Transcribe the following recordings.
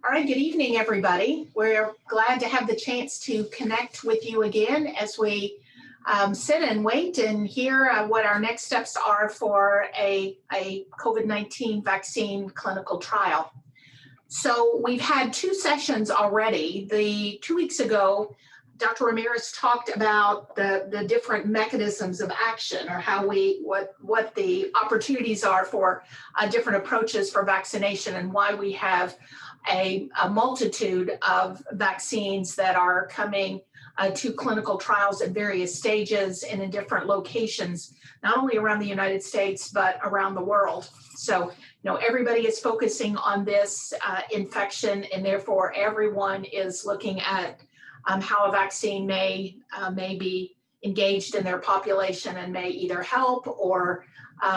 All right, good evening, everybody. We're glad to have the chance to connect with you again as we sit and wait and hear what our next steps are for a COVID-19 vaccine clinical trial. So we've had two sessions already. 2 weeks ago, Dr. Ramirez talked about the different mechanisms of action, or what the opportunities are for different approaches for vaccination, and why we have a multitude of vaccines that are coming to clinical trials at various stages and in different locations, not only around the United States, but around the world. So, everybody is focusing on this infection, and therefore everyone is looking at how a vaccine may be engaged in their population and may either help or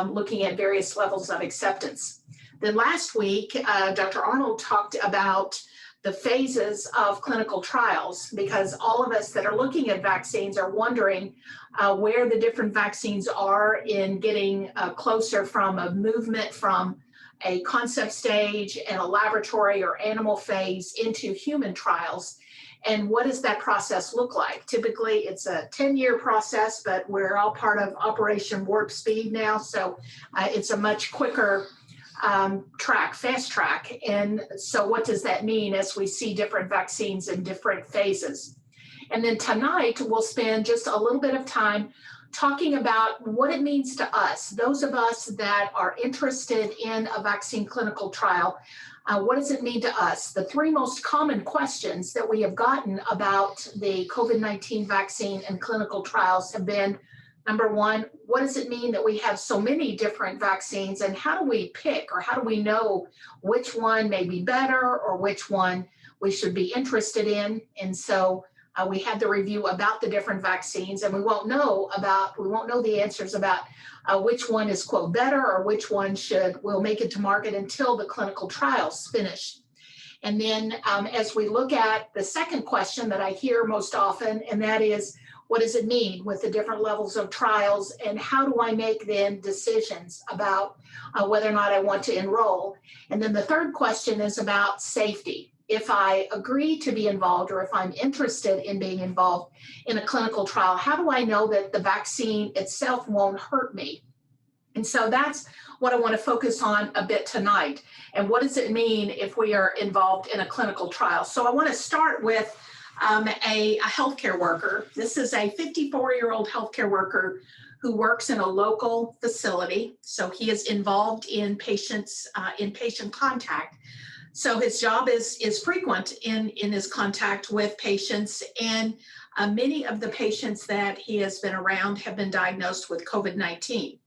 looking at various levels of acceptance. Then last week, Dr. Arnold talked about the phases of clinical trials, because all of us that are looking at vaccines are wondering where the different vaccines are in getting closer from a movement from a concept stage and a laboratory or animal phase into human trials. And what does that process look like? Typically, it's a 10-year process, but we're all part of Operation Warp Speed now, so it's a much quicker fast track. And so what does that mean as we see different vaccines in different phases? And then tonight, we'll spend just a little bit of time talking about what it means to us, those of us that are interested in a vaccine clinical trial. What does it mean to us? The three most common questions that we have gotten about the COVID-19 vaccine and clinical trials have been, number one, what does it mean that we have so many different vaccines, and how do we pick, or how do we know which one may be better or which one we should be interested in? And so we had the review about the different vaccines, and we won't know the answers about which one is, quote, better, or which one will make it to market until the clinical trials finish. And then as we look at the second question that I hear most often, and that is, what does it mean with the different levels of trials, and how do I make then decisions about whether or not I want to enroll? And then the third question is about safety. If I agree to be involved, or if I'm interested in being involved in a clinical trial, how do I know that the vaccine itself won't hurt me? And so that's what I want to focus on a bit tonight. And what does it mean if we are involved in a clinical trial? So I want to start with a healthcare worker. This is a 54-year-old healthcare worker who works in a local facility. So he is involved in patient contact. So his job is frequent in his contact with patients, and many of the patients that he has been around have been diagnosed with COVID-19.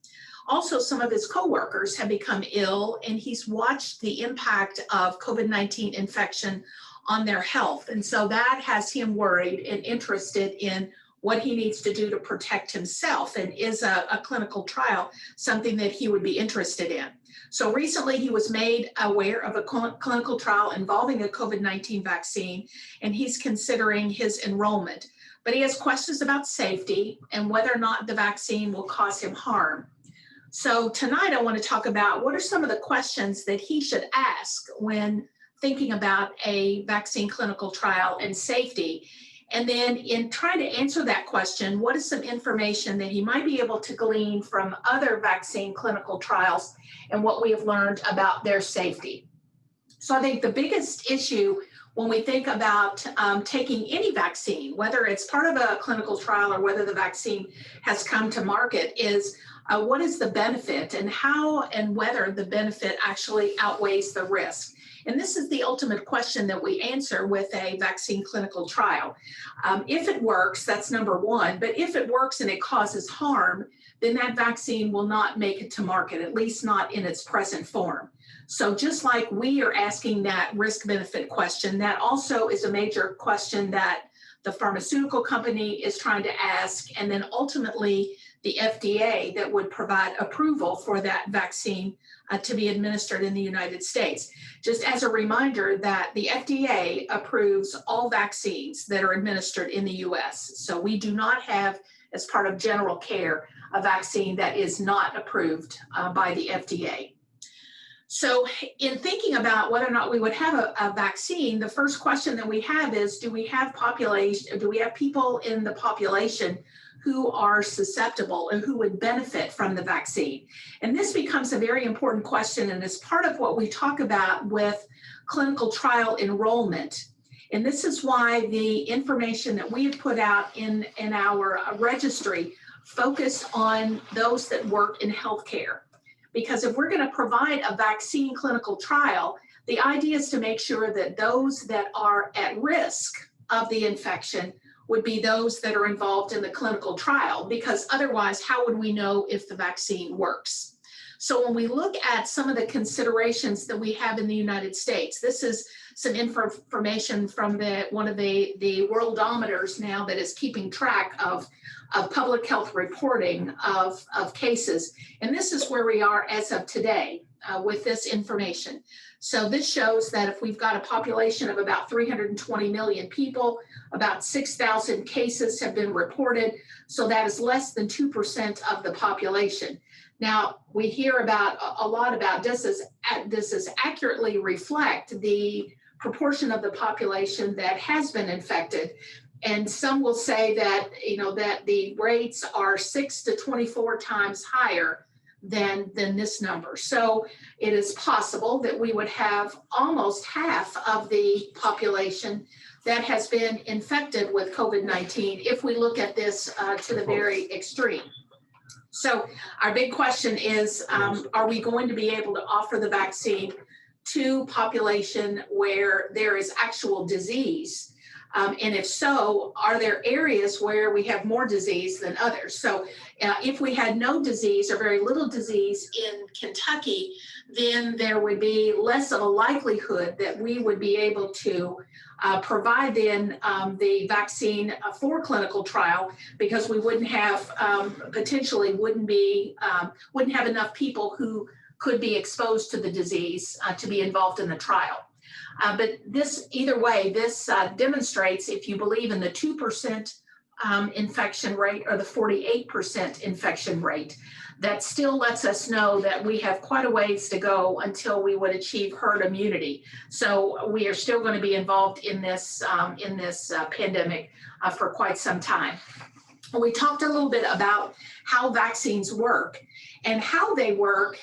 Also, some of his coworkers have become ill, and he's watched the impact of COVID-19 infection on their health. And so that has him worried and interested in what he needs to do to protect himself, and is a clinical trial something that he would be interested in. So recently he was made aware of a clinical trial involving a COVID-19 vaccine, and he's considering his enrollment. But he has questions about safety and whether or not the vaccine will cause him harm. So tonight I want to talk about what are some of the questions that he should ask when thinking about a vaccine clinical trial and safety. And then in trying to answer that question, what is some information that he might be able to glean from other vaccine clinical trials and what we have learned about their safety? So I think the biggest issue when we think about taking any vaccine, whether it's part of a clinical trial or whether the vaccine has come to market, is what is the benefit, and how and whether the benefit actually outweighs the risk. And this is the ultimate question that we answer with a vaccine clinical trial. If it works, that's number one, but if it works and it causes harm, then that vaccine will not make it to market, at least not in its present form. So just like we are asking that risk-benefit question, that also is a major question that the pharmaceutical company is trying to ask, and then ultimately the FDA that would provide approval for that vaccine to be administered in the United States. Just as a reminder that the FDA approves all vaccines that are administered in the US. So we do not have, as part of general care, a vaccine that is not approved by the FDA. So in thinking about whether or not we would have a vaccine, the first question that we have is, do we have people in the population who are susceptible and who would benefit from the vaccine? And this becomes a very important question, and is part of what we talk about with clinical trial enrollment. And this is why the information that we have put out in our registry focus on those that work in healthcare. Because if we're going to provide a vaccine clinical trial, the idea is to make sure that those that are at risk of the infection would be those that are involved in the clinical trial, because otherwise, how would we know if the vaccine works? So when we look at some of the considerations that we have in the United States, this is some information from one of the worldometers now that is keeping track of public health reporting of cases. And this is where we are as of today with this information. So this shows that if we've got a population of about 320 million people, about 6,000 cases have been reported. So that is less than 2% of the population. Now, we hear a lot about does this accurately reflect the proportion of the population that has been infected. And some will say that, that the rates are 6 to 24 times higher than this number. So it is possible that we would have almost half of the population that has been infected with COVID-19 if we look at this to the very extreme. So our big question is, are we going to be able to offer the vaccine to population where there is actual disease? And if so, are there areas where we have more disease than others? So if we had no disease or very little disease in Kentucky, then there would be less of a likelihood that we would be able to provide then the vaccine for clinical trial, because we wouldn't have potentially wouldn't have enough people who could be exposed to the disease to be involved in the trial. But either way, this demonstrates, if you believe in the 2% infection rate or the 48% infection rate, that still lets us know that we have quite a ways to go until we would achieve herd immunity. So we are still going to be involved in this pandemic for quite some time. We talked a little bit about how vaccines work, and how they work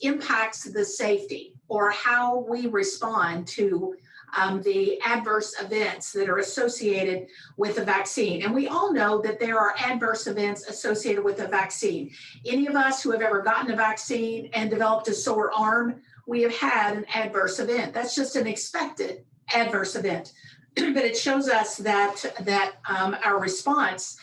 impacts the safety, or how we respond to the adverse events that are associated with the vaccine. And we all know that there are adverse events associated with the vaccine. Any of us who have ever gotten a vaccine and developed a sore arm, we have had an adverse event. That's just an expected adverse event. But it shows us that our response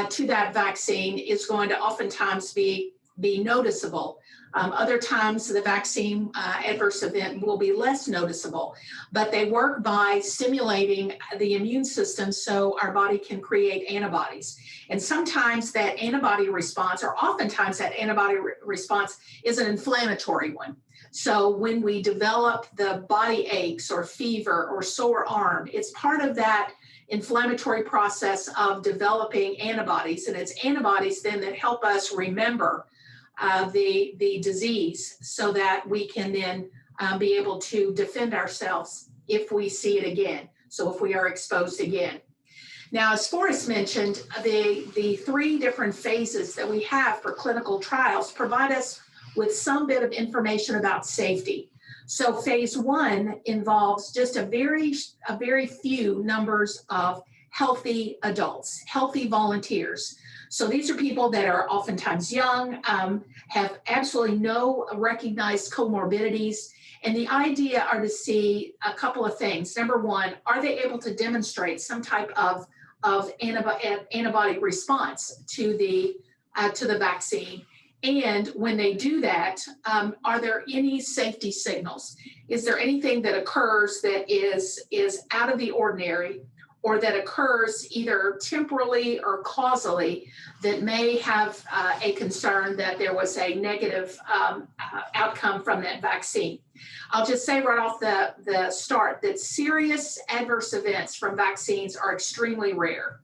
to that vaccine is going to oftentimes be noticeable. Other times the vaccine adverse event will be less noticeable, but they work by stimulating the immune system so our body can create antibodies. And sometimes that antibody response, or oftentimes that antibody response, is an inflammatory one. So when we develop the body aches or fever or sore arm, it's part of that inflammatory process of developing antibodies. And it's antibodies then that help us remember the disease, so that we can then be able to defend ourselves if we see it again. So if we are exposed again. Now, as Forrest mentioned, the three different phases that we have for clinical trials provide us with some bit of information about safety. So phase 1 involves just a very few numbers of healthy adults, healthy volunteers. So these are people that are oftentimes young, have absolutely no recognized comorbidities. And the idea are to see a couple of things. Number one, are they able to demonstrate some type of antibody response to the vaccine? And when they do that, are there any safety signals? Is there anything that occurs that is out of the ordinary, or that occurs either temporally or causally, that may have a concern that there was a negative outcome from that vaccine? I'll just say right off the start that serious adverse events from vaccines are extremely rare.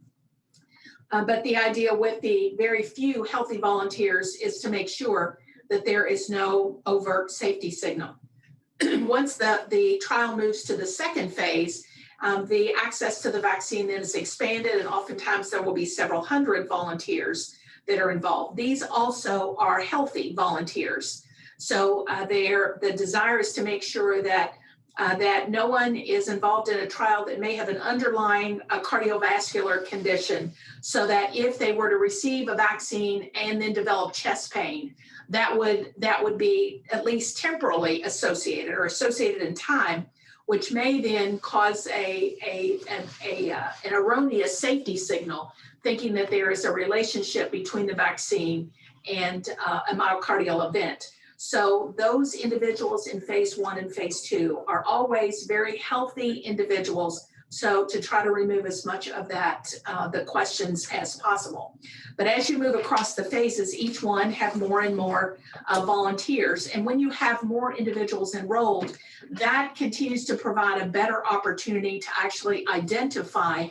But the idea with the very few healthy volunteers is to make sure that there is no overt safety signal. Once the trial moves to the second phase, the access to the vaccine then is expanded, and oftentimes there will be several hundred volunteers that are involved. These also are healthy volunteers. So the desire is to make sure that no one is involved in a trial that may have an underlying cardiovascular condition, so that if they were to receive a vaccine and then develop chest pain, that would be at least temporally associated or associated in time, which may then cause an erroneous safety signal, thinking that there is a relationship between the vaccine and a myocardial event. So those individuals in phase 1 and phase 2 are always very healthy individuals. So to try to remove as much of that, the questions as possible. But as you move across the phases, each one have more and more volunteers. And when you have more individuals enrolled, that continues to provide a better opportunity to actually identify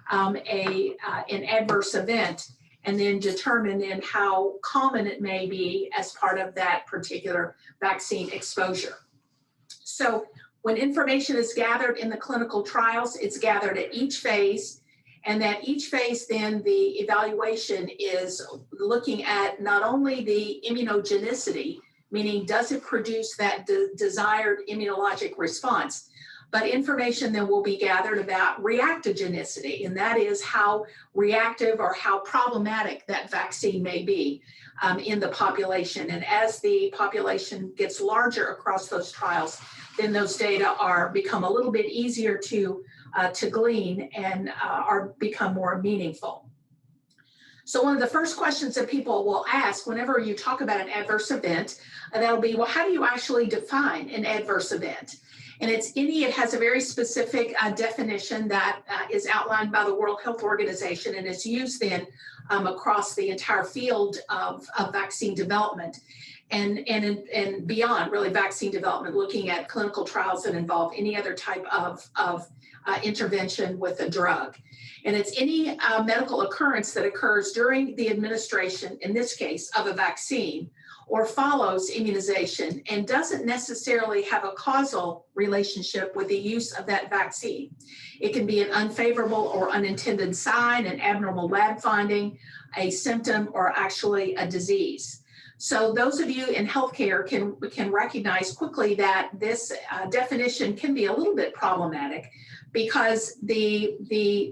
an adverse event, and then determine then how common it may be as part of that particular vaccine exposure. So when information is gathered in the clinical trials, it's gathered at each phase, and that each phase then the evaluation is looking at not only the immunogenicity, meaning does it produce that desired immunologic response, but information then will be gathered about reactogenicity, and that is how reactive or how problematic that vaccine may be in the population. And as the population gets larger across those trials, then those data become a little bit easier to glean and become more meaningful. So one of the first questions that people will ask whenever you talk about an adverse event, that'll be, well, how do you actually define an adverse event? And it has a very specific definition that is outlined by the World Health Organization, and is used then across the entire field of vaccine development and beyond, really, vaccine development, looking at clinical trials that involve any other type of intervention with a drug. And it's any medical occurrence that occurs during the administration, in this case, of a vaccine, or follows immunization and doesn't necessarily have a causal relationship with the use of that vaccine. It can be an unfavorable or unintended sign, an abnormal lab finding, a symptom, or actually a disease. So those of you in healthcare can recognize quickly that this definition can be a little bit problematic, because the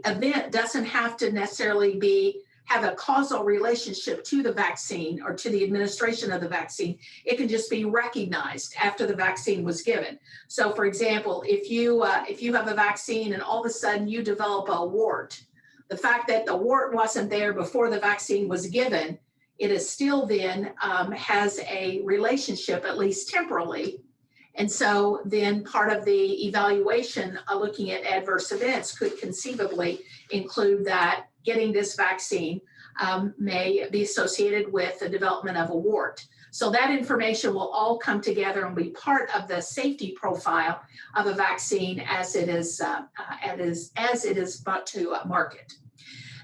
event doesn't have to necessarily have a causal relationship to the vaccine or to the administration of the vaccine. It can just be recognized after the vaccine was given. So for example, if you have a vaccine and all of a sudden you develop a wart, the fact that the wart wasn't there before the vaccine was given, it is still then has a relationship, at least temporally. And so then part of the evaluation looking at adverse events could conceivably include that getting this vaccine may be associated with the development of a wart. So that information will all come together and be part of the safety profile of a vaccine as it is brought to market.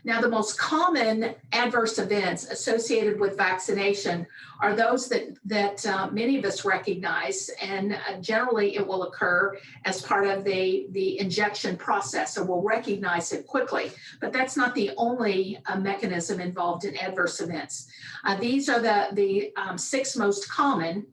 Now, the most common adverse events associated with vaccination are those that many of us recognize, and generally it will occur as part of the injection process, so we'll recognize it quickly. But that's not the only mechanism involved in adverse events. These are the 6 most common,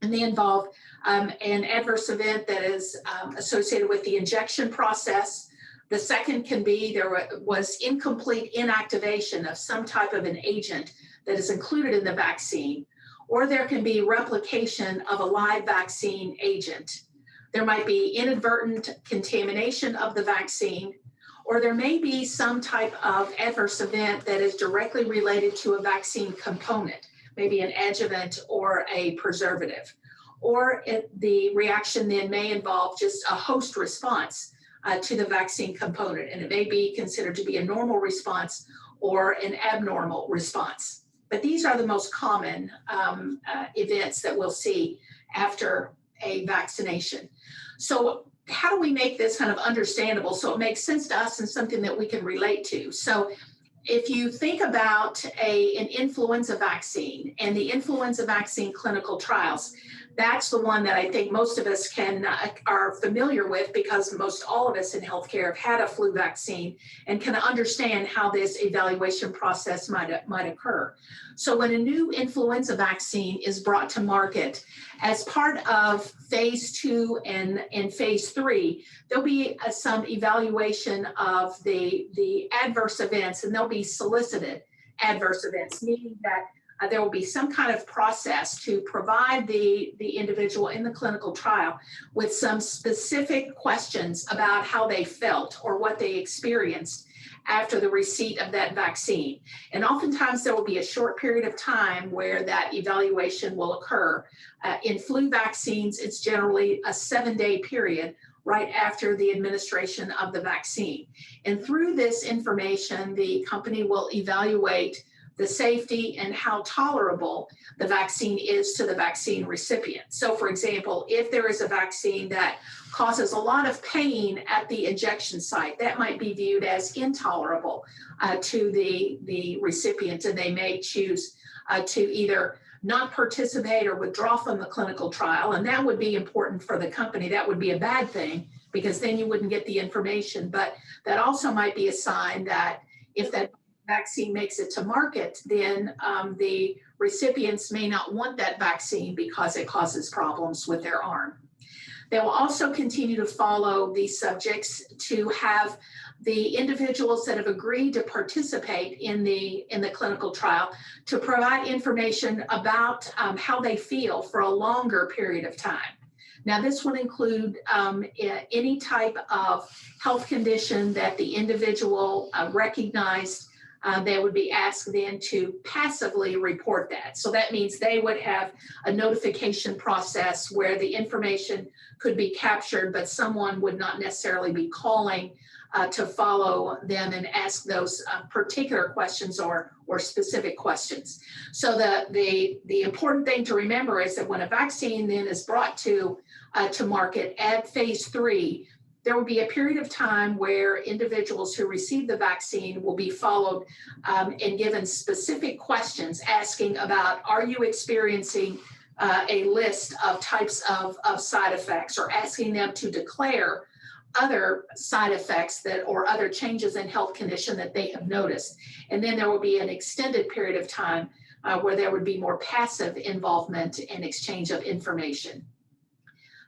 and they involve an adverse event that is associated with the injection process. The second can be there was incomplete inactivation of some type of an agent that is included in the vaccine, or there can be replication of a live vaccine agent. There might be inadvertent contamination of the vaccine, or there may be some type of adverse event that is directly related to a vaccine component, maybe an adjuvant or a preservative. Or the reaction then may involve just a host response to the vaccine component, and it may be considered to be a normal response or an abnormal response. But these are the most common events that we'll see after a vaccination. So how do we make this kind of understandable so it makes sense to us and something that we can relate to? So if you think about an influenza vaccine and the influenza vaccine clinical trials, that's the one that I think most of us are familiar with, because most all of us in healthcare have had a flu vaccine and can understand how this evaluation process might occur. So when a new influenza vaccine is brought to market, as part of phase 2 and phase 3, there'll be some evaluation of the adverse events, and they'll be solicited adverse events, meaning that there will be some kind of process to provide the individual in the clinical trial with some specific questions about how they felt or what they experienced after the receipt of that vaccine. And oftentimes there will be a short period of time where that evaluation will occur. In flu vaccines, it's generally a 7-day period right after the administration of the vaccine. And through this information, the company will evaluate the safety and how tolerable the vaccine is to the vaccine recipient. So for example, if there is a vaccine that causes a lot of pain at the injection site, that might be viewed as intolerable to the recipient, and they may choose to either not participate or withdraw from the clinical trial. And that would be important for the company. That would be a bad thing, because then you wouldn't get the information. But that also might be a sign that if that vaccine makes it to market, then the recipients may not want that vaccine because it causes problems with their arm. They will also continue to follow these subjects to have the individuals that have agreed to participate in the clinical trial to provide information about how they feel for a longer period of time. Now, this would include any type of health condition that the individual recognized. They would be asked then to passively report that. So that means they would have a notification process where the information could be captured, but someone would not necessarily be calling to follow them and ask those particular questions or specific questions. So the important thing to remember is that when a vaccine then is brought to market at phase 3, there will be a period of time where individuals who receive the vaccine will be followed and given specific questions asking about, are you experiencing a list of types of side effects, or asking them to declare other side effects or other changes in health condition that they have noticed. And then there will be an extended period of time where there would be more passive involvement and exchange of information.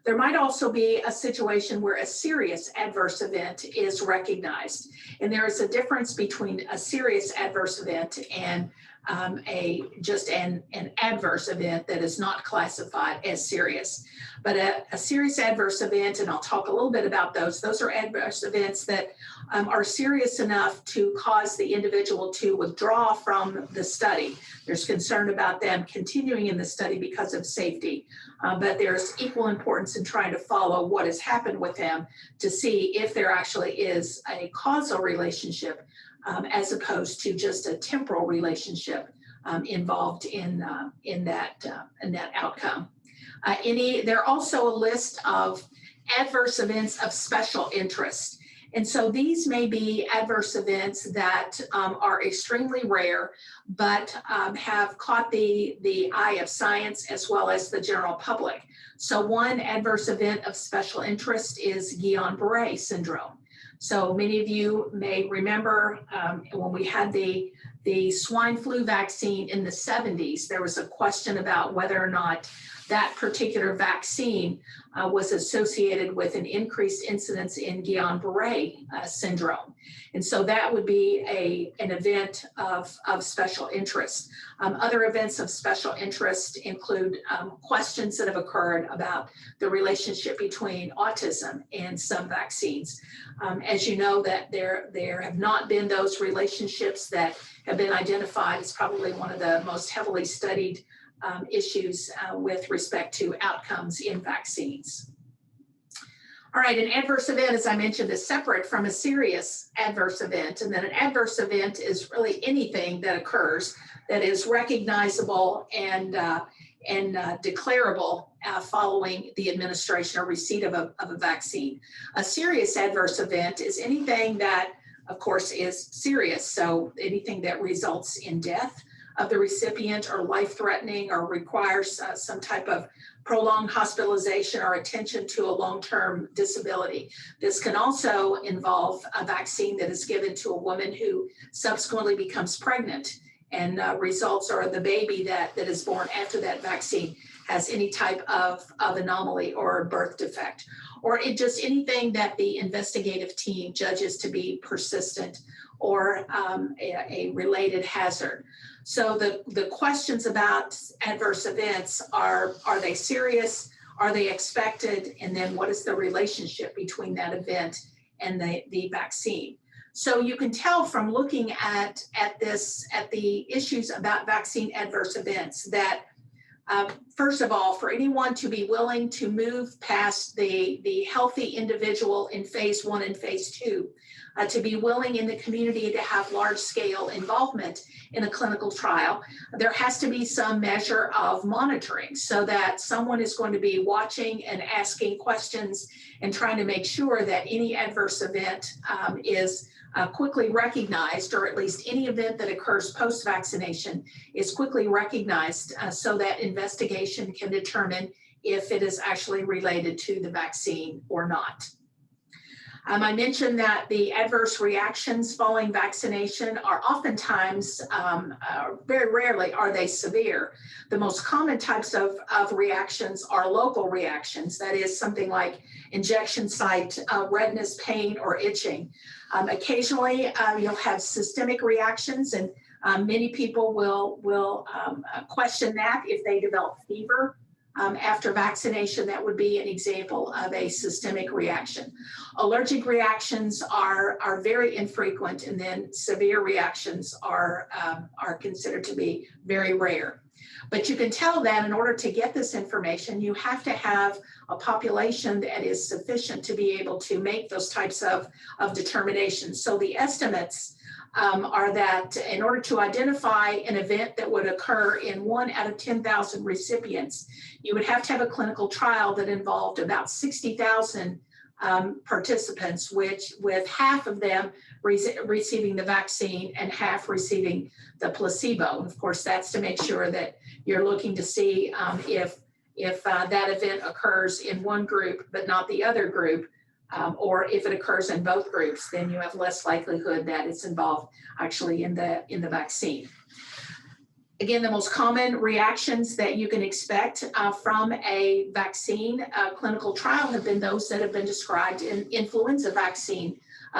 There might also be a situation where a serious adverse event is recognized. And there is a difference between a serious adverse event and just an adverse event that is not classified as serious. But a serious adverse event, and I'll talk a little bit about those are adverse events that are serious enough to cause the individual to withdraw from the study. There's concern about them continuing in the study because of safety, but there's equal importance in trying to follow what has happened with them to see if there actually is a causal relationship as opposed to just a temporal relationship involved in that outcome. There are also a list of adverse events of special interest. And so these may be adverse events that are extremely rare, but have caught the eye of science as well as the general public. So one adverse event of special interest is Guillain-Barré syndrome. So many of you may remember when we had the swine flu vaccine in the 70s, there was a question about whether or not that particular vaccine was associated with an increased incidence in Guillain-Barré syndrome. And so that would be an event of special interest. Other events of special interest include questions that have occurred about the relationship between autism and some vaccines. As you know, that there have not been those relationships that have been identified. It's probably one of the most heavily studied issues with respect to outcomes in vaccines. All right, an adverse event, as I mentioned, is separate from a serious adverse event, and then an adverse event is really anything that occurs that is recognizable and declarable following the administration or receipt of a vaccine. A serious adverse event is anything that of course, is serious. So anything that results in death of the recipient or life-threatening or requires some type of prolonged hospitalization or attention to a long-term disability. This can also involve a vaccine that is given to a woman who subsequently becomes pregnant, and results or the baby that is born after that vaccine has any type of anomaly or birth defect, or just anything that the investigative team judges to be persistent or a related hazard. So the questions about adverse events are they serious? Are they expected? And then what is the relationship between that event and the vaccine? So you can tell from looking at the issues about vaccine adverse events that first of all, for anyone to be willing to move past the healthy individual in phase 1 and phase 2, to be willing in the community to have large-scale involvement in a clinical trial, there has to be some measure of monitoring so that someone is going to be watching and asking questions and trying to make sure that any adverse event is quickly recognized, or at least any event that occurs post-vaccination is quickly recognized so that investigation can determine if it is actually related to the vaccine or not. I mentioned that the adverse reactions following vaccination are oftentimes, very rarely are they severe. The most common types of reactions are local reactions. That is something like injection site redness, pain, or itching. Occasionally, you'll have systemic reactions, and many people will question that if they develop fever. After vaccination, that would be an example of a systemic reaction. Allergic reactions are very infrequent, and then severe reactions are considered to be very rare. But you can tell that in order to get this information, you have to have a population that is sufficient to be able to make those types of determinations. So the estimates are that in order to identify an event that would occur in 1 out of 10,000 recipients, you would have to have a clinical trial that involved about 60,000 participants, with half of them receiving the vaccine and half receiving the placebo. And of course, that's to make sure that you're looking to see if that event occurs in one group but not the other group. Or if it occurs in both groups, then you have less likelihood that it's involved actually in the vaccine. Again, the most common reactions that you can expect from a vaccine clinical trial have been those that have been described in influenza vaccine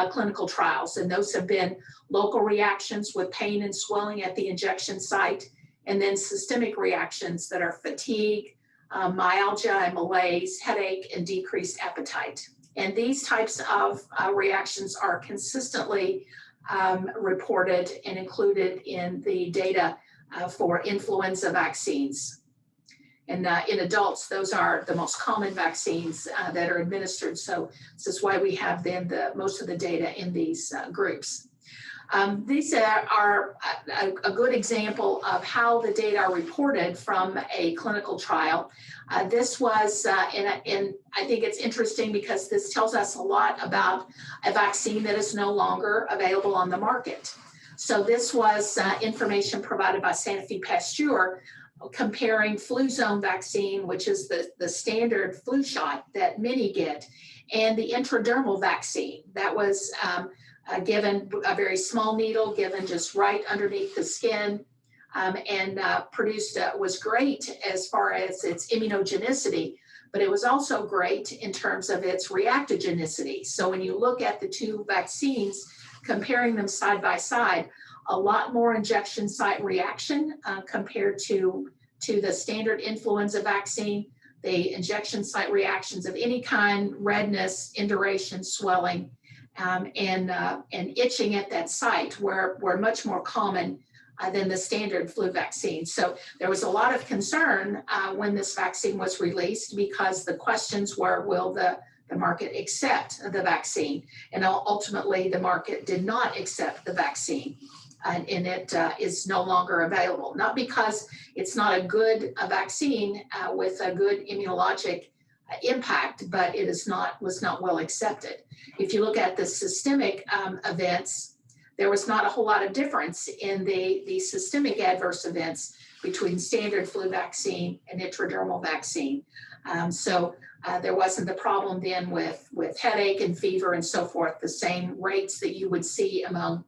clinical trials. And those have been local reactions with pain and swelling at the injection site, and then systemic reactions that are fatigue, myalgia and malaise, headache, and decreased appetite. And these types of reactions are consistently reported and included in the data for influenza vaccines. And in adults, those are the most common vaccines that are administered. So this is why we have then most of the data in these groups. These are a good example of how the data are reported from a clinical trial. This was, and I think it's interesting because this tells us a lot about a vaccine that is no longer available on the market. So this was information provided by Sanofi Pasteur comparing Fluzone vaccine, which is the standard flu shot that many get, and the intradermal vaccine that was given a very small needle, given just right underneath the skin, and produced was great as far as its immunogenicity, but it was also great in terms of its reactogenicity. So when you look at the two vaccines, comparing them side by side, a lot more injection site reaction compared to the standard influenza vaccine. The injection site reactions of any kind, redness, induration, swelling, and itching at that site were much more common than the standard flu vaccine. So there was a lot of concern when this vaccine was released, because the questions were, will the market accept the vaccine? And ultimately, the market did not accept the vaccine, and it is no longer available. Not because it's not a good vaccine with a good immunologic impact, but it was not well accepted. If you look at the systemic events, there was not a whole lot of difference in the systemic adverse events between standard flu vaccine and intradermal vaccine. There wasn't the problem then with headache and fever and so forth, the same rates that you would see among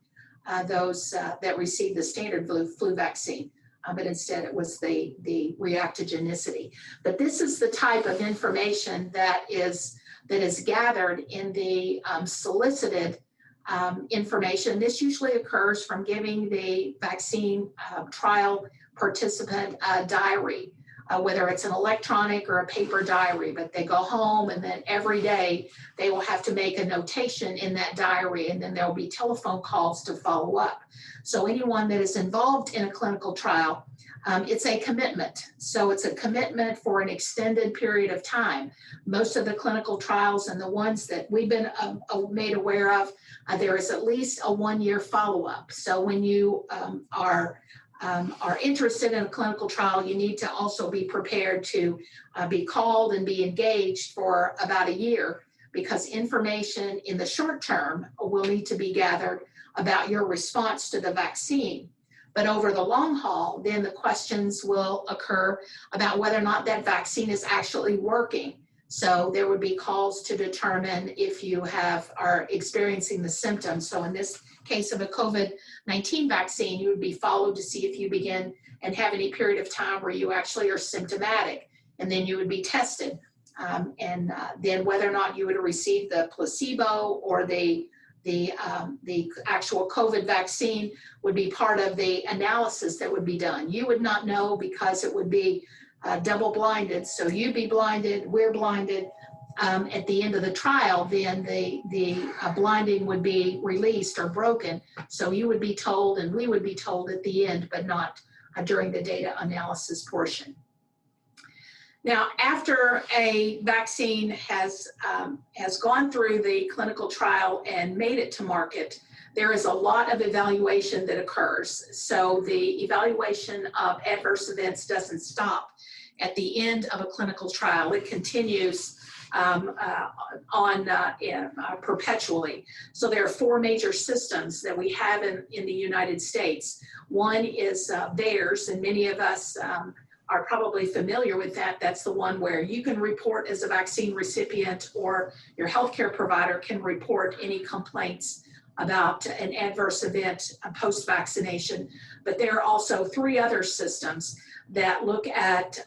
those that received the standard flu vaccine. But instead it was the reactogenicity. But this is the type of information that is gathered in the solicited information. This usually occurs from giving the vaccine trial participant a diary, whether it's an electronic or a paper diary, but they go home and then every day they will have to make a notation in that diary, and then there'll be telephone calls to follow up. So anyone that is involved in a clinical trial, it's a commitment. So it's a commitment for an extended period of time. Most of the clinical trials and the ones that we've been made aware of, there is at least a 1-year follow-up. So when you are interested in a clinical trial, you need to also be prepared to be called and be engaged for about a year, because information in the short term will need to be gathered about your response to the vaccine. But over the long haul, then the questions will occur about whether or not that vaccine is actually working. So there would be calls to determine if you are experiencing the symptoms. So in this case of a COVID-19 vaccine, you would be followed to see if you begin and have any period of time where you actually are symptomatic, and then you would be tested. Then whether or not you would have received the placebo or the actual COVID vaccine would be part of the analysis that would be done. You would not know because it would be double blinded. So you'd be blinded, we're blinded. At the end of the trial, then the blinding would be released or broken. So you would be told and we would be told at the end, but not during the data analysis portion. Now, after a vaccine has gone through the clinical trial and made it to market, there is a lot of evaluation that occurs. So the evaluation of adverse events doesn't stop at the end of a clinical trial. It continues perpetually. So there are 4 major systems that we have in the United States. One is VAERS, and many of us are probably familiar with that. That's the one where you can report as a vaccine recipient, or your healthcare provider can report any complaints about an adverse event post-vaccination. But there are also 3 other systems that look at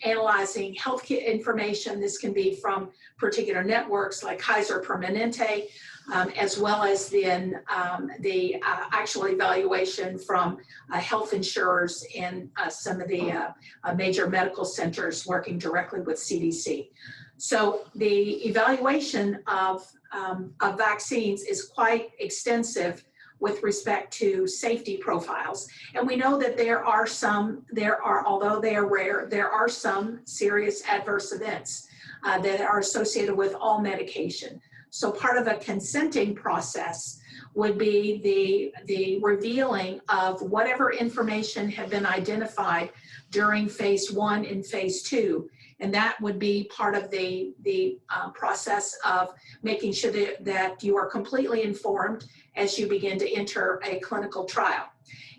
analyzing healthcare information. This can be from particular networks like Kaiser Permanente, as well as then the actual evaluation from health insurers and some of the major medical centers working directly with CDC. So the evaluation of vaccines is quite extensive with respect to safety profiles. And we know that although they are rare, there are some serious adverse events that are associated with all medication. So part of a consenting process would be the revealing of whatever information had been identified during phase 1 and phase 2. And that would be part of the process of making sure that you are completely informed as you begin to enter a clinical trial.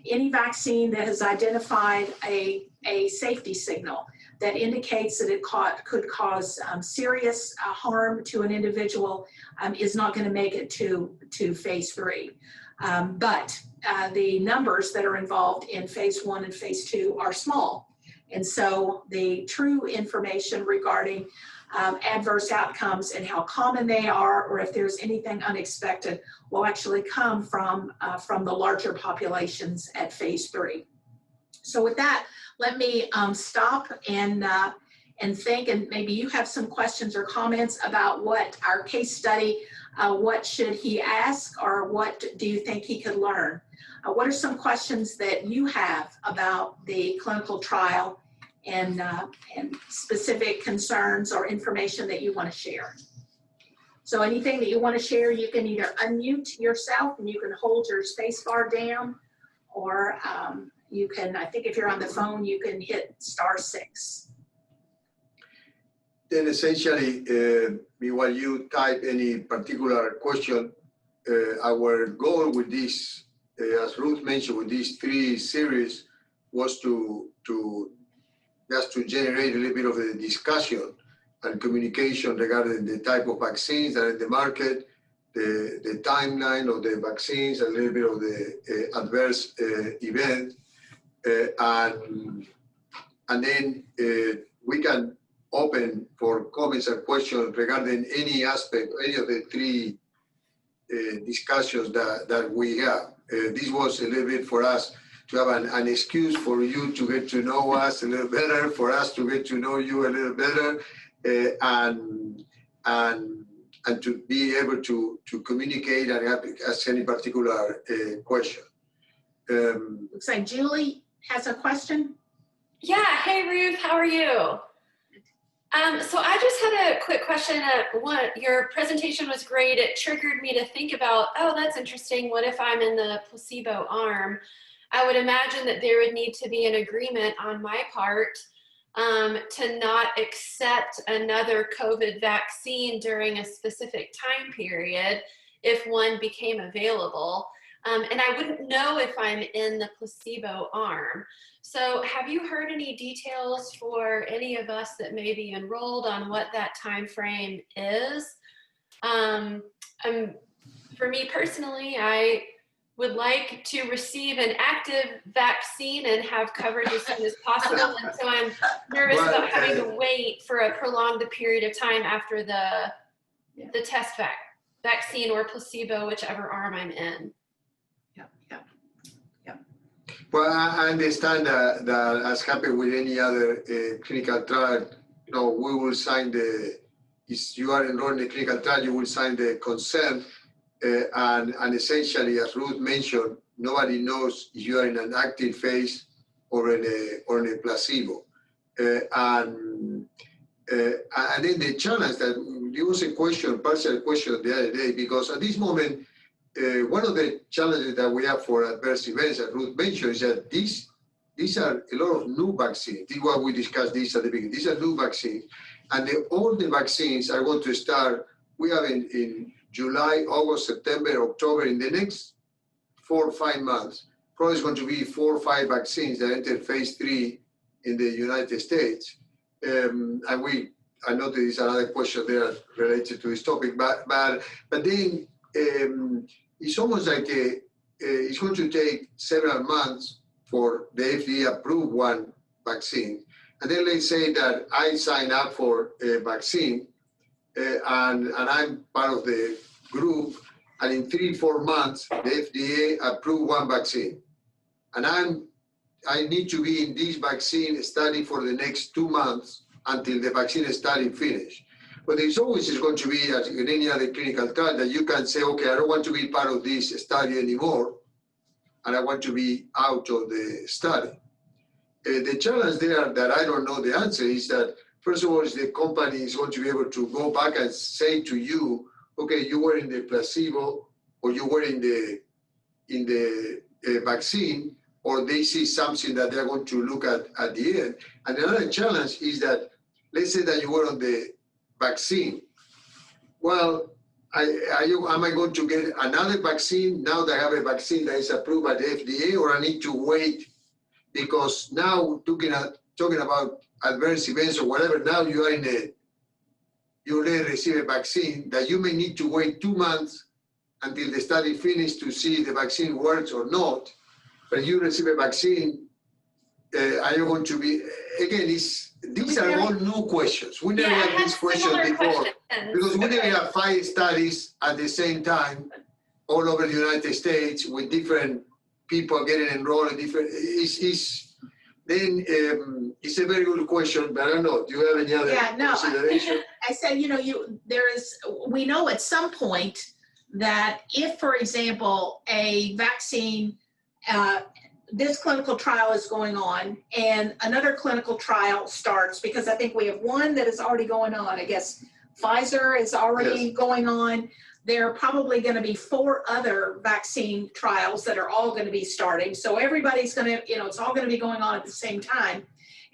Any vaccine that has identified a safety signal that indicates that it could cause serious harm to an individual is not going to make it to phase 3. But the numbers that are involved in phase 1 and phase 2 are small. And so the true information regarding adverse outcomes and how common they are, or if there's anything unexpected, will actually come from the larger populations at phase 3. So with that, let me stop and think, and maybe you have some questions or comments about what our case study, what should he ask, or what do you think he could learn? What are some questions that you have about the clinical trial and specific concerns or information that you want to share? So anything that you want to share, you can either unmute yourself and you can hold your space bar down, or you can, I think if you're on the phone, you can hit *6. Then essentially, while you type any particular question, our goal with this, as Ruth mentioned, with these 3 series was to just to generate a little bit of a discussion and communication regarding the type of vaccines that are in the market, the timeline of the vaccines, a little bit of the adverse event, and then we can open for comments and questions regarding any aspect, any of the 3 discussions that we have. This was a little bit for us to have an excuse for you to get to know us a little better, for us to get to know you a little better, and to be able to communicate and ask any particular question. Looks like Julie has a question. Yeah, hey Ruth, how are you? So I just had a quick question. Your presentation was great. It triggered me to think about, oh, that's interesting. What if I'm in the placebo arm? I would imagine that there would need to be an agreement on my part to not accept another COVID vaccine during a specific time period if one became available. And I wouldn't know if I'm in the placebo arm. So have you heard any details for any of us that may be enrolled on what that time frame is? For me personally, I would like to receive an active vaccine and have coverage as soon as possible. And so I'm nervous about having to wait for a prolonged period of time after the test vaccine or placebo, whichever arm I'm in. Well, I understand that as happened with any other clinical trial, we will sign if you are enrolled in the clinical trial, you will sign the consent. And essentially, as Ruth mentioned, nobody knows if you are in an active phase or in a placebo. And then the challenge that there was a partial question the other day, because at this moment, one of the challenges that we have for adverse events, as Ruth mentioned, is that these are a lot of new vaccines. This is what we discussed this at the beginning. These are new vaccines. And all the vaccines are going to start, we have in July, August, September, October, in the next 4 or 5 months, probably it's going to be 4 or 5 vaccines that enter phase 3 in the United States. And I know there is another question there related to this topic, but then it's almost like it's going to take several months for the FDA approve one vaccine. And then let's say that I sign up for a vaccine and I'm part of the group, and in 3 or 4 months, the FDA approve one vaccine. And I need to be in this vaccine study for the next 2 months until the vaccine study finish. But there's always going to be, as in any other clinical trial, that you can say, okay, I don't want to be part of this study anymore, and I want to be out of the study. The challenge there that I don't know the answer is that, first of all, is the company is going to be able to go back and say to you, okay, you were in the placebo, or you were in the vaccine, or they see something that they're going to look at the end. And another challenge is that, let's say that you were on the vaccine. Well, am I going to get another vaccine now that I have a vaccine that is approved by the FDA, or I need to wait? Because now talking about adverse events or whatever, now you are you already receive a vaccine that you may need to wait 2 months until the study finishes to see if the vaccine works or not. But you receive a vaccine, are you going to be, again, these are all new questions. We never had these questions before. Because we never have 5 studies at the same time all over the United States with different people getting enrolled in different, then it's a very good question, but I don't know. Do you have any other consideration? I said, we know at some point that if, for example, a vaccine, this clinical trial is going on and another clinical trial starts, because I think we have one that is already going on. I guess Pfizer is already going on. There are probably going to be 4 other vaccine trials that are all going to be starting. So everybody's going to, it's all going to be going on at the same time.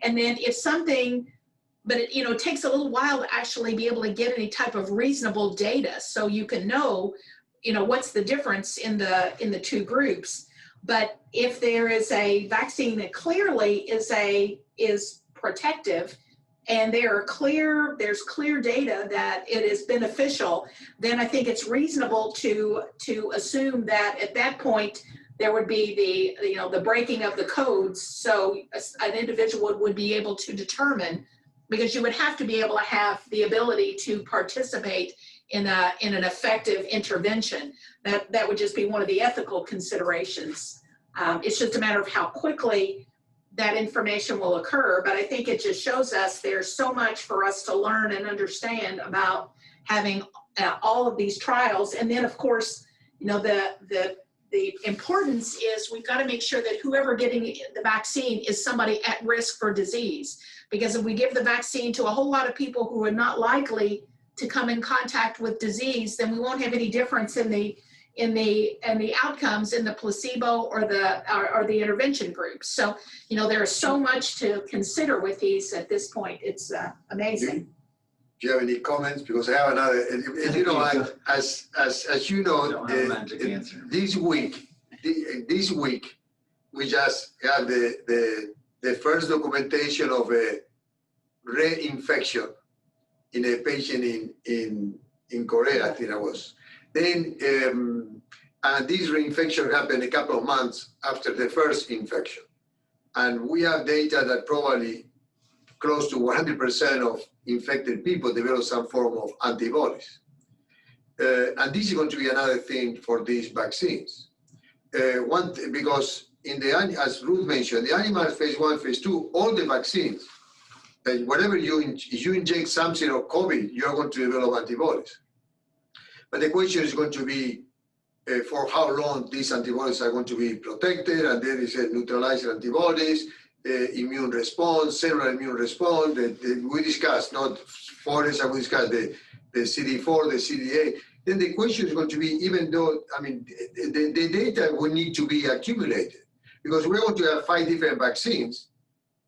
And then if something but it, it takes a little while to actually be able to get any type of reasonable data so you can know, what's the difference in the two groups. But if there is a vaccine that clearly is protective, and there's clear data that it is beneficial, then I think it's reasonable to assume that at that point there would be the breaking of the codes, so an individual would be able to determine, because you would have to be able to have the ability to participate in an effective intervention. That would just be one of the ethical considerations. It's just a matter of how quickly that information will occur, but I think it just shows us there's so much for us to learn and understand about having all of these trials. And then, of course, the importance is we've got to make sure that whoever getting the vaccine is somebody at risk for disease. Because if we give the vaccine to a whole lot of people who are not likely to come in contact with disease, then we won't have any difference in the outcomes in the placebo or the intervention groups. So, there is so much to consider with these at this point. It's amazing. Do you have any comments? Because I have another, as you know, this week, we just have the first documentation of a reinfection in a patient in Korea, I think it was. Then, and this reinfection happened a couple of months after the first infection. And we have data that probably close to 100% of infected people develop some form of antibodies. And this is going to be another thing for these vaccines. Because as Ruth mentioned, the animal phase 1, phase 2, all the vaccines, whenever you inject something of COVID, you are going to develop antibodies. But the question is going to be for how long these antibodies are going to be protected, and there is neutralizing antibodies, immune response, cellular immune response that we discussed, not Forrest, and we discussed the CD4, the CD8. Then the question is going to be, even though, the data will need to be accumulated, because we're going to have 5 different vaccines,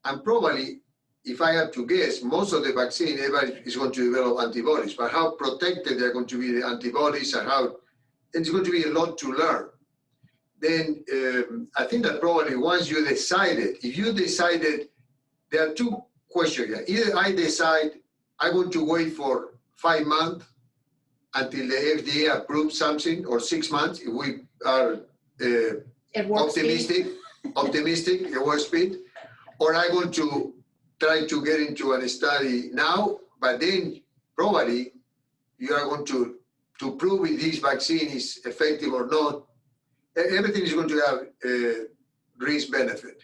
and probably, if I have to guess, most of the vaccine, everybody is going to develop antibodies, but how protected they're going to be, the antibodies, and it's going to be a lot to learn. Then I think that probably once you decided, if you decided, there are 2 questions here. Either I decide I want to wait for 5 months until the FDA approves something, or 6 months, if we are optimistic at warp speed, or I want to try to get into a study now, but then probably you are going to prove if this vaccine is effective or not. Everything is going to have risk-benefit.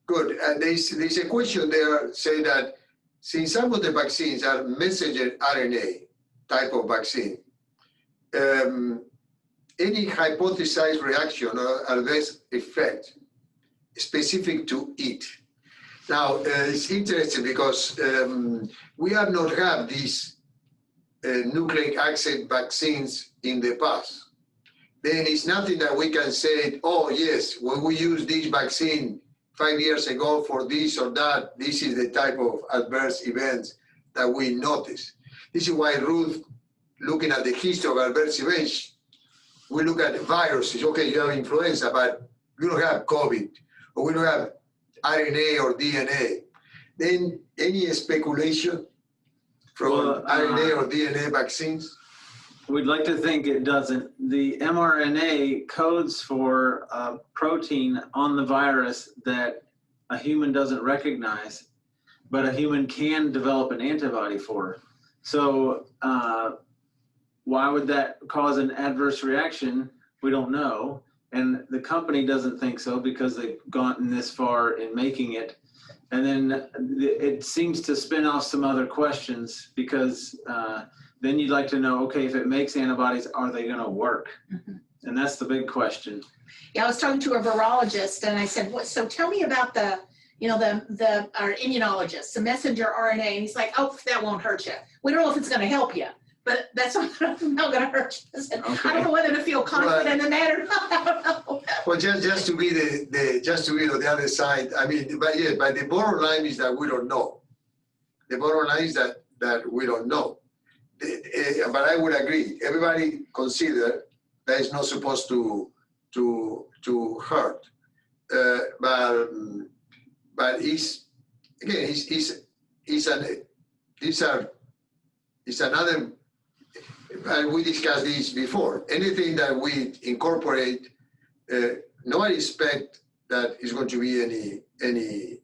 Good. And there's a question there, say that since some of the vaccines are messenger RNA type of vaccine, any hypothesized reaction or adverse effect specific to it. Now, it's interesting because we have not had these nucleic acid vaccines in the past. Then it's nothing that we can say, oh yes, when we use this vaccine 5 years ago for this or that, this is the type of adverse events that we notice. This is why Ruth, looking at the history of adverse events, we look at viruses. Okay, you have influenza, but you don't have COVID, or we don't have RNA or DNA. Then any speculation from RNA or DNA vaccines? We'd like to think it doesn't. The mRNA codes for a protein on the virus that a human doesn't recognize, but a human can develop an antibody for. So why would that cause an adverse reaction? We don't know. And the company doesn't think so because they've gotten this far in making it. And then it seems to spin off some other questions, because then you'd like to know, okay, if it makes antibodies, are they going to work? Mm-hmm. And that's the big question. Yeah, I was talking to a virologist, and I said, "What? So tell me about our immunologist, the messenger RNA." And he's like, "Oh, that won't hurt you. We don't know if it's going to help you, but that's not going to hurt you." I said, okay. I don't know whether to feel confident in that or not. I don't know. Well, just to be on the other side. I mean, but the bottom line is that we don't know. The bottom line is that we don't know. But I would agree. Everybody consider that it's not supposed to hurt. But it's another. And we discussed this before. Anything that we incorporate, nobody expect that is going to be any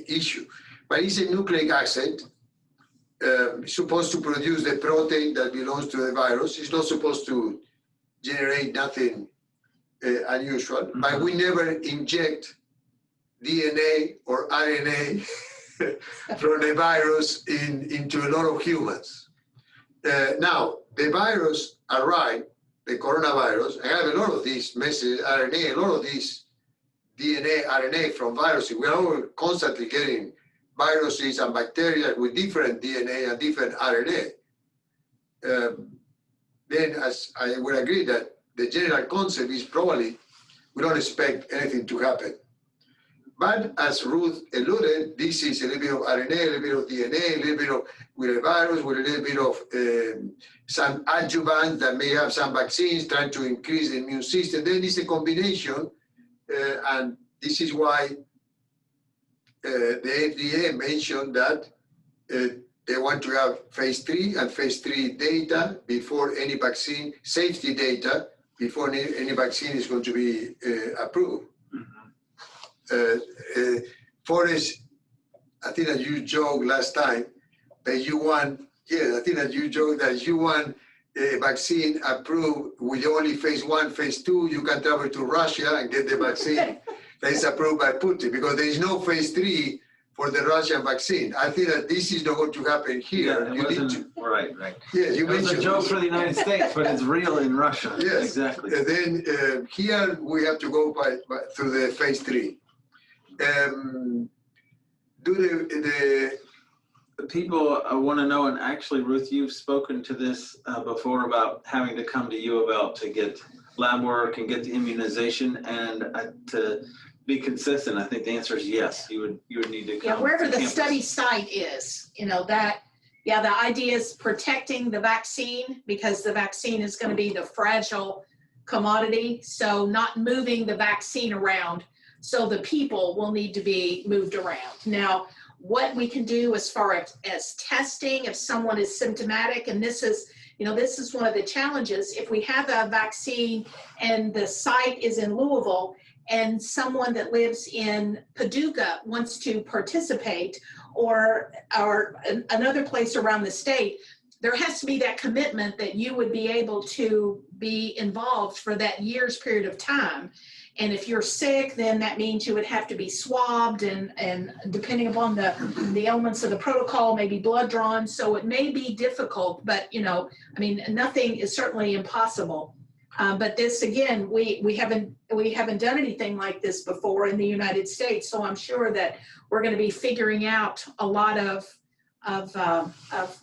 issue. But it's a nucleic acid. It's supposed to produce the protein that belongs to the virus. It's not supposed to generate nothing unusual. Mm-hmm. But we never inject DNA or RNA from the virus into a lot of humans. Now, the virus arrived, the coronavirus. I have a lot of these messenger RNA, a lot of these DNA, RNA from viruses. We are all constantly getting viruses and bacteria with different DNA and different RNA. Then, as I would agree that the general concept is probably we don't expect anything to happen. But as Ruth alluded, this is a little bit of RNA, a little bit of DNA, a little bit of with a virus, with a little bit of some adjuvant that may have some vaccines trying to increase the immune system. Then it's a combination, and this is why the FDA mentioned that they want to have phase 3 and phase 3 data before any vaccine, safety data, before any vaccine is going to be approved. Forrest, I think that you joked last time that you want, I think that you joked that you want a vaccine approved with only phase 1, phase 2, you can travel to Russia and get the vaccine that is approved by Putin, because there is no phase 3 for the Russian vaccine. I think that this is not going to happen here. Yeah, you need to. Right. Yeah, you mentioned. It's a joke for the United States, but it's real in Russia. Yes, exactly. And then here we have to go through the phase 3. The people want to know, and actually, Ruth, you've spoken to this before about having to come to U of L to get lab work and get the immunization, and to be consistent. I think the answer is yes. You would need to come. Yeah, wherever to the campus. study site is, the idea is protecting the vaccine, because the vaccine is going to be the fragile commodity. So not moving the vaccine around. So the people will need to be moved around. Now, what we can do as far as testing, if someone is symptomatic, and this is one of the challenges, if we have a vaccine and the site is in Louisville and someone that lives in Paducah wants to participate, or another place around the state, there has to be that commitment that you would be able to be involved for that year's period of time. And if you're sick, then that means you would have to be swabbed, and depending upon the elements of the protocol, maybe blood drawn. So it may be difficult, but nothing is certainly impossible. But this, again, we haven't done anything like this before in the United States. So I'm sure that we're going to be figuring out a lot of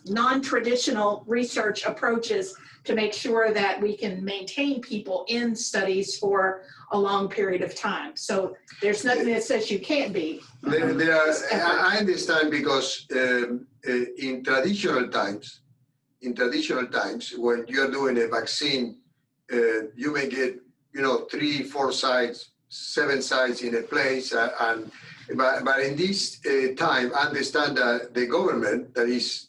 non-traditional research approaches to make sure that we can maintain people in studies for a long period of time. So there's nothing that says you can't be. I understand, because in traditional times, when you're doing a vaccine, you may get 3, 4 sites, 7 sites in a place, but in this time, understand that the government that is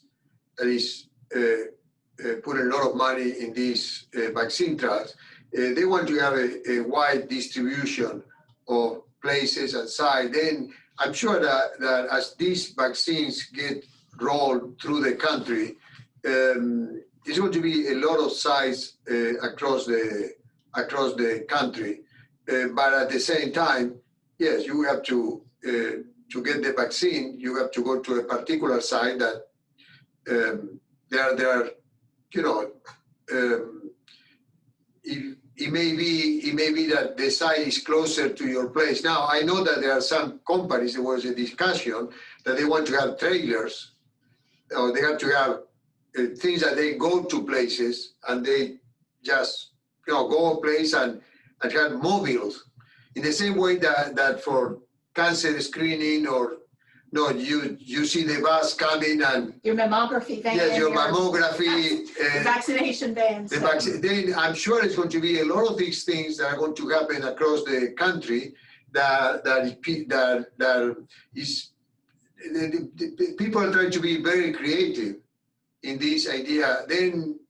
putting a lot of money in these vaccine trials, they want to have a wide distribution of places and sites. Then I'm sure that as these vaccines get rolled through the country, there's going to be a lot of sites across the country. But at the same time, yes, you have to get the vaccine, you have to go to a particular site that there are, it may be that the site is closer to your place. Now, I know that there are some companies, there was a discussion that they want to have trailers, or they have to have things that they go to places and they just, go a place and have mobiles. In the same way that for cancer screening or no, you see the bus coming and Your mammography van. yes, your mammography, Vaccination vans. then I'm sure it's going to be a lot of these things that are going to happen across the country that is the people are trying to be very creative in this idea. Then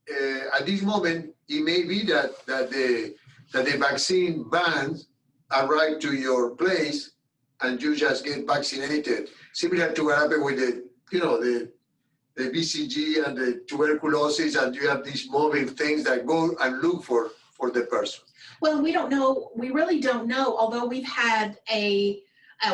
at this moment, it may be that the vaccine vans arrive to your place and you just get vaccinated. Similar to what happened with the BCG and the tuberculosis, and you have these mobile things that go and look for the person. Well, we don't know, we really don't know, although we've had a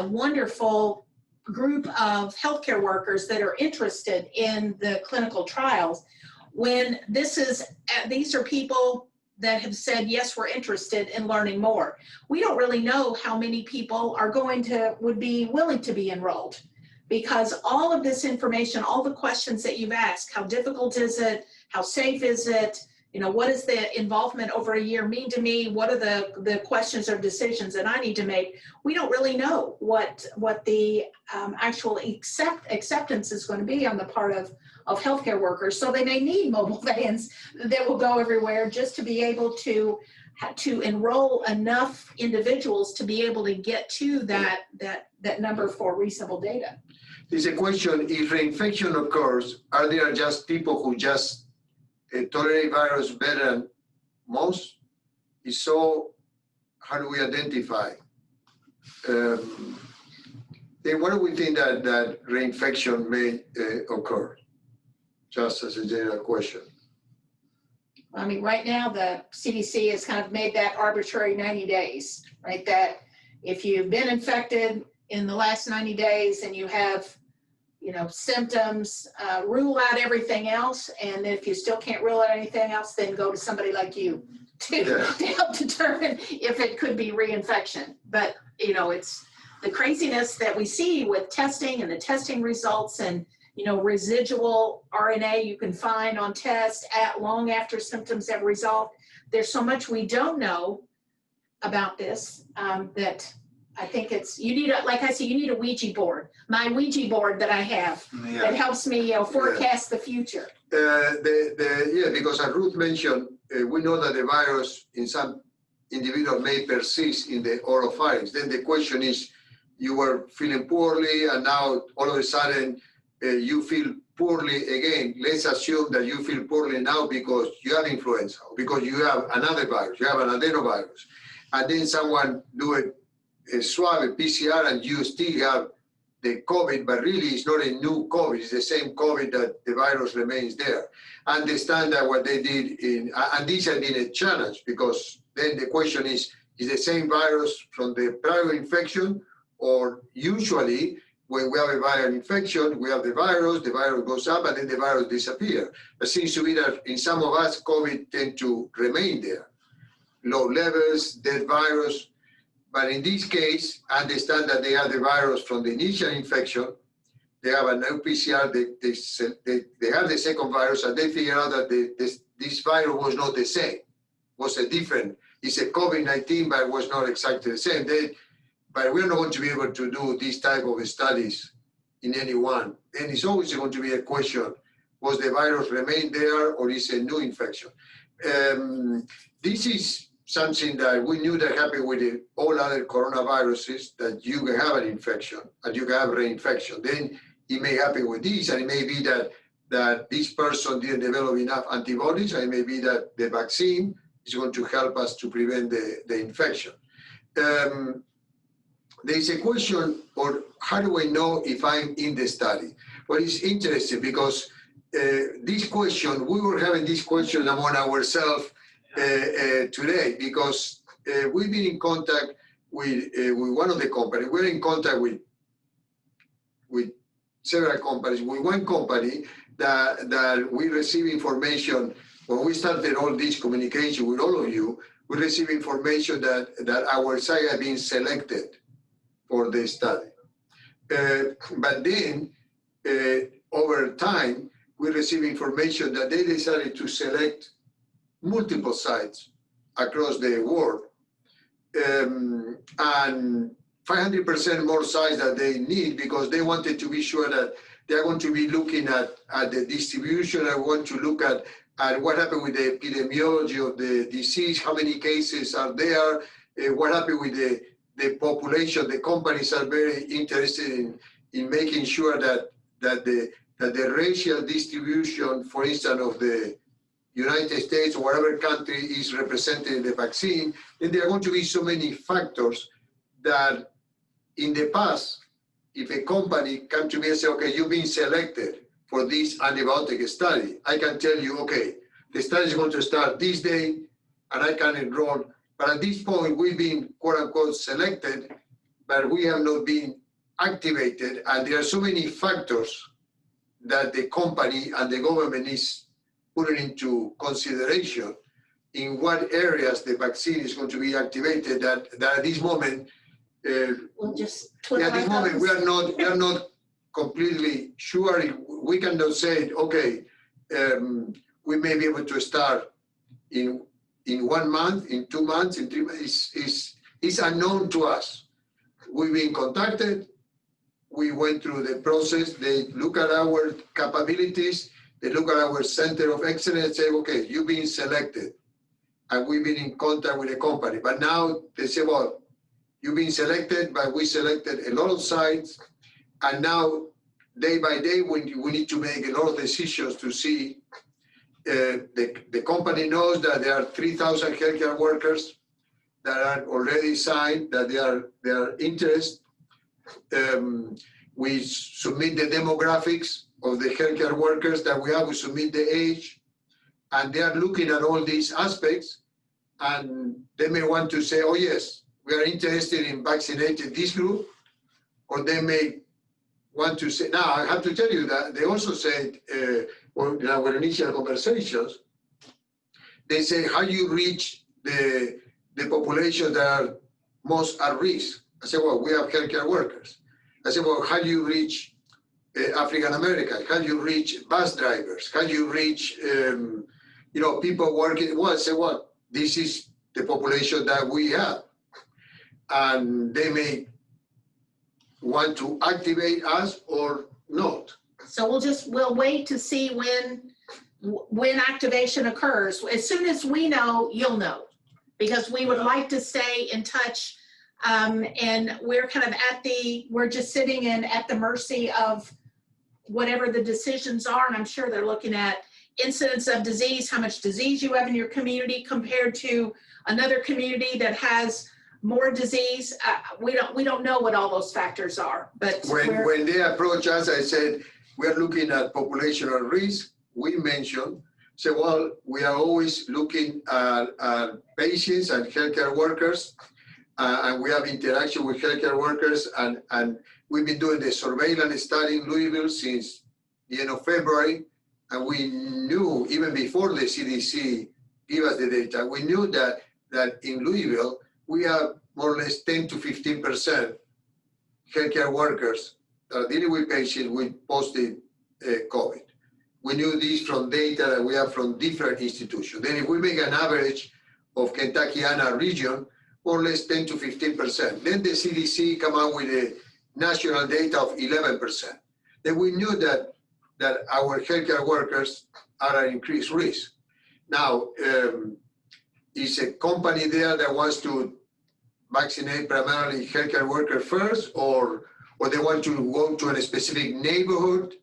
wonderful group of healthcare workers that are interested in the clinical trials. When these are people that have said, yes, we're interested in learning more. We don't really know how many people would be willing to be enrolled, because all of this information, all the questions that you've asked, how difficult is it? How safe is it? What does the involvement over a year mean to me? What are the questions or decisions that I need to make? We don't really know what the actual acceptance is going to be on the part of healthcare workers. So they may need mobile vans that will go everywhere just to be able to enroll enough individuals to be able to get to that number for reasonable data. There's a question, if reinfection occurs, are there just people who just tolerate virus better than most? If so, how do we identify? Then what do we think that reinfection may occur? Just as a general question. I mean, right now, the CDC has kind of made that arbitrary 90 days, right? That if you've been infected in the last 90 days and you have, symptoms, rule out everything else. And if you still can't rule out anything else, then go to somebody like you to help determine if it could be reinfection. But, it's the craziness that we see with testing and the testing results and, residual RNA you can find on tests long after symptoms have resolved. There's so much we don't know about this that I think you need a Ouija board. My Ouija board that I have that helps me forecast the future. Because as Ruth mentioned, we know that the virus in some individuals may persist in the oropharynx. Then the question is, you were feeling poorly and now all of a sudden you feel poorly again. Let's assume that you feel poorly now because you have influenza, because you have another virus, you have an adenovirus. And then someone do a swab, a PCR, and you still have the COVID, but really it's not a new COVID, it's the same COVID that the virus remains there. Understand that what they did and this has been a challenge, because then the question is the same virus from the prior infection, or usually when we have a viral infection, we have the virus goes up and then the virus disappears. It seems to be that in some of us, COVID tend to remain there. Low levels, dead virus. But in this case, understand that they have the virus from the initial infection. They have a new PCR, they have the second virus, and they figure out that this virus was not the same, was a different. It's a COVID-19, but it was not exactly the same. But we're not going to be able to do these type of studies in anyone. And it's always going to be a question, was the virus remain there or is a new infection? This is something that we knew that happened with all other coronaviruses, that you can have an infection and you can have reinfection. Then it may happen with this, and it may be that this person didn't develop enough antibodies, and it may be that the vaccine is going to help us to prevent the infection. There's a question, or how do I know if I'm in the study? Well, it's interesting because this question, we were having this question among ourselves today, because we've been in contact with one of the companies. We're in contact with several companies. With one company that we receive information, when we started all this communication with all of you, we receive information that our site has been selected for the study. But then, over time, we receive information that they decided to select multiple sites across the world. and 500% more sites that they need, because they wanted to be sure that they're going to be looking at the distribution. I want to look at what happened with the epidemiology of the disease, how many cases are there, what happened with the population. The companies are very interested in making sure that the racial distribution, for instance, of the United States or whatever country is represented in the vaccine. And there are going to be so many factors that in the past, if a company come to me and say, okay, you've been selected for this antibiotic study, I can tell you, okay, the study is going to start this day and I can enroll. But at this point, we've been quote unquote selected, but we have not been activated. And there are so many factors that the company and the government is putting into consideration in what areas the vaccine is going to be activated that at this moment, We'll just at this moment, we are not completely sure. We cannot say, okay, we may be able to start in 1 month, in 2 months, in 3 months. It's unknown to us. We've been contacted. We went through the process. They look at our capabilities. They look at our center of excellence and say, okay, you've been selected. And we've been in contact with the company. But now they say, well, you've been selected, but we selected a lot of sites. And now, day by day, we need to make a lot of decisions to see. The company knows that there are 3,000 healthcare workers that are already signed, that they are interested. We submit the demographics of the healthcare workers that we have. We submit the age, and they are looking at all these aspects. And they may want to say, oh, yes, we are interested in vaccinating this group, or they may want to say, now I have to tell you that they also said, in our initial conversations, they say, how do you reach the population that are most at risk? I said, well, we have healthcare workers. I said, well, how do you reach African Americans? How do you reach bus drivers? How do you reach, people working? Well, I said, well, this is the population that we have. And they may want to activate us or not. So we'll wait to see when activation occurs. As soon as we know, you'll know, because we would like to stay in touch. And we're kind of we're just sitting at the mercy of whatever the decisions are. And I'm sure they're looking at incidence of disease, how much disease you have in your community compared to another community that has more disease. We don't know what all those factors are. But when they approach us, I said, we are looking at populational risk. We mentioned, well, we are always looking at patients and healthcare workers, and we have interaction with healthcare workers, and we've been doing the surveillance study in Louisville since the end of February, and we knew, even before the CDC gave us the data, we knew that in Louisville, we have more or less 10 to 15% healthcare workers that are dealing with patients with positive COVID. We knew this from data that we have from different institutions. Then if we make an average of Kentuckiana region, more or less 10 to 15%. Then the CDC come out with a national data of 11%. Then we knew that our healthcare workers are at increased risk. Now, is a company there that wants to vaccinate primarily healthcare workers first, or they want to go to a specific neighborhood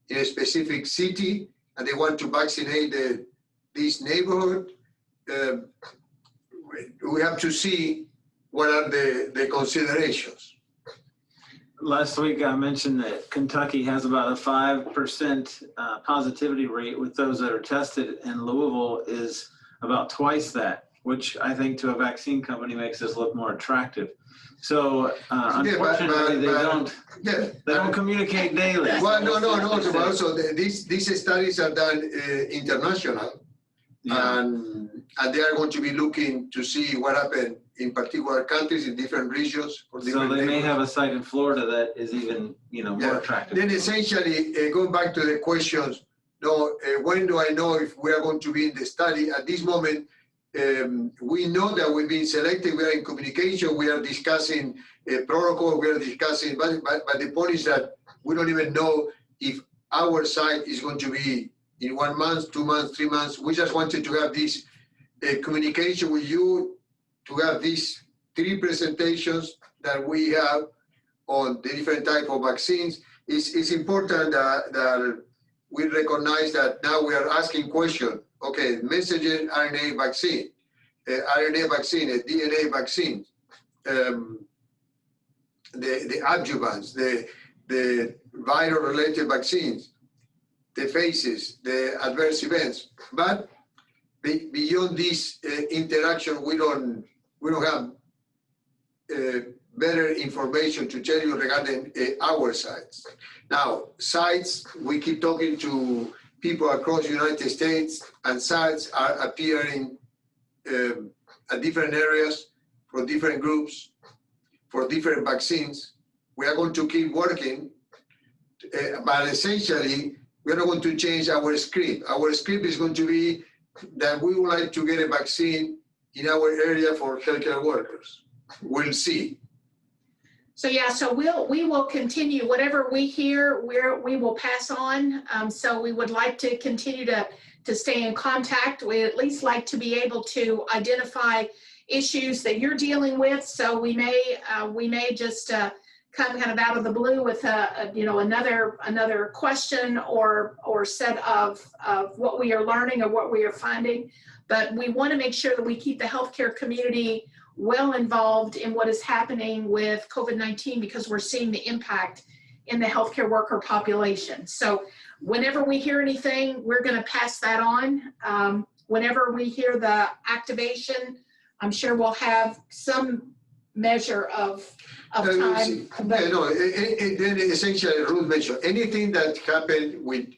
in a specific city, and they want to vaccinate this neighborhood? We have to see what are the considerations. Last week I mentioned that Kentucky has about a 5% positivity rate with those that are tested, and Louisville is about twice that, which I think to a vaccine company makes us look more attractive. So unfortunately, they don't communicate daily. Well, no. So these studies are done international, and they are going to be looking to see what happened in particular countries, in different regions. So they may have a site in Florida that is even more attractive. Then essentially, going back to the questions, when do I know if we are going to be in the study? At this moment, We know that we've been selected, we are in communication, we are discussing a protocol, we are discussing, but the point is that we don't even know if our site is going to be in 1 month, 2 months, 3 months. We just wanted to have this communication with you, to have these 3 presentations that we have on the different type of vaccines. It's important that we recognize that now we are asking questions. Okay, messenger RNA vaccine, RNA vaccine, a DNA vaccine, the adjuvants, the viral-related vaccines, the phases, the adverse events. But beyond this interaction, we don't have better information to tell you regarding our sites. Now, sites, we keep talking to people across the United States, and sites are appearing at different areas for different groups, for different vaccines. We are going to keep working, but essentially, we're not going to change our script. Our script is going to be that we would like to get a vaccine in our area for healthcare workers. We'll see. So yeah, so we will continue whatever we hear. We will pass on. So we would like to continue to stay in contact. We at least like to be able to identify issues that you're dealing with. So we may just come kind of out of the blue with another question or set of what we are learning or what we are finding. But we want to make sure that we keep the healthcare community well involved in what is happening with COVID-19, because we're seeing the impact in the healthcare worker population. So whenever we hear anything, we're going to pass that on. Whenever we hear the activation, I'm sure we'll have some measure of time. But no, then essentially, Ruth mentioned anything that happened with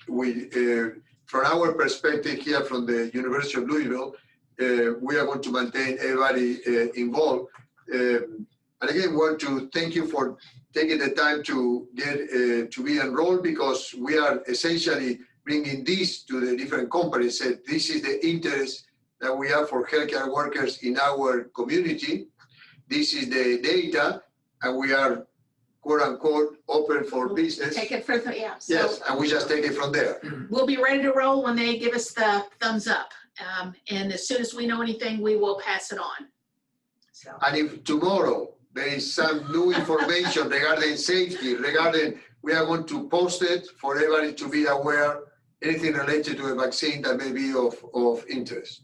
from our perspective here from the University of Louisville. We are going to maintain everybody involved. And again, we want to thank you for taking the time to get to be enrolled, because we are essentially bringing this to the different companies. Said this is the interest that we have for healthcare workers in our community. This is the data, and we are quote unquote open for business. Take it further, yeah. So yes, and we just take it from there. we'll be ready to roll when they give us the thumbs up. And as soon as we know anything, we will pass it on. So. And if tomorrow there is some new information regarding safety, we are going to post it for everybody to be aware, anything related to a vaccine that may be of interest.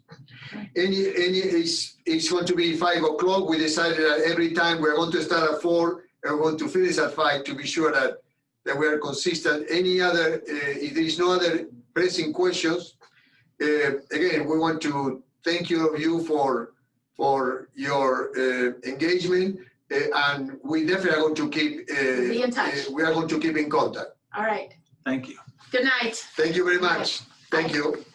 It's going to be 5 o'clock. We decided that every time we're going to start at 4 and we're going to finish at 5 to be sure that we are consistent. Any other, if there is no other pressing questions, again, we want to thank you for your engagement, and we definitely are going to keep be in touch. We are going to keep in contact. All right. Thank you. Good night. Thank you very much. Bye. Thank you.